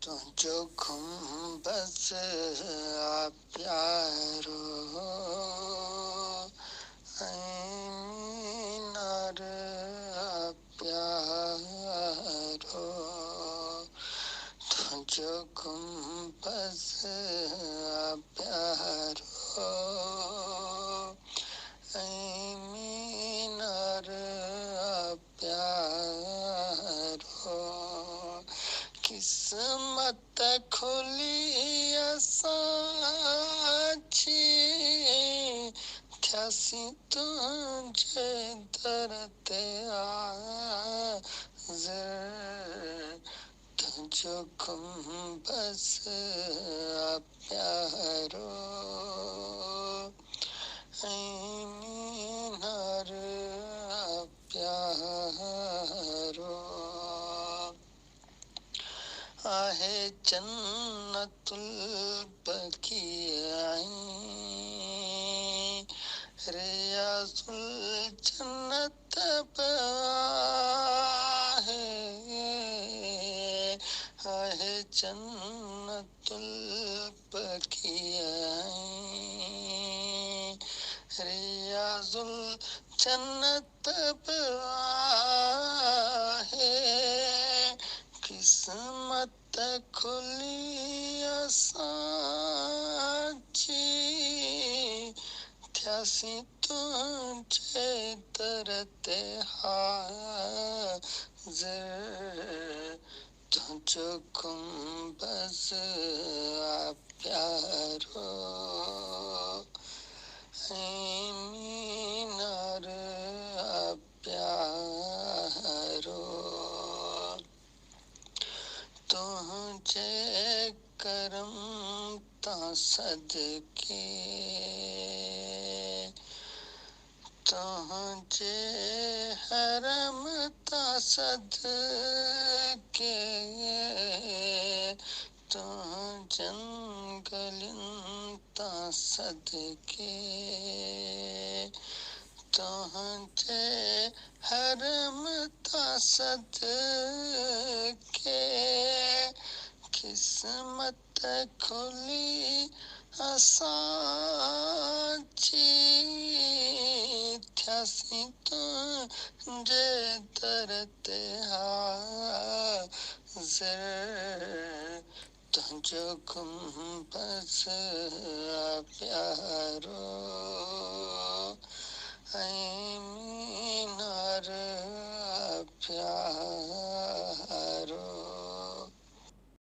तुझो खुम्बस प्यारो ऐनार प्यारो तुझो खुम्बस प्यारो ऐनार प्यारो किस्मत खुली असांजी थियासी तुझे दर ते हाज़िर तुझो खुम्बस प्यारो ऐनार प्यारो आहे जन्नतुल बक़ीअ रियाज़ुल जन्नत बि आहे जन्नतुल बक़ीअ रियाज़ुल जन्नत बि आहे किस्मत खुली असांजी थियासी तुझे दर ते हाज़िर तुझो खुम्बस प्यारो ऐनार प्यारो तुझे करम तां सदके तुझे हरम तां सदके तुझनि गलियुनि तां सदके तुझे हरम तां सदके किस्मत खुली असांजी थियासी तुझे दर ते हाज़िर तुझो खुम्बस प्यारो ऐनार प्यारो।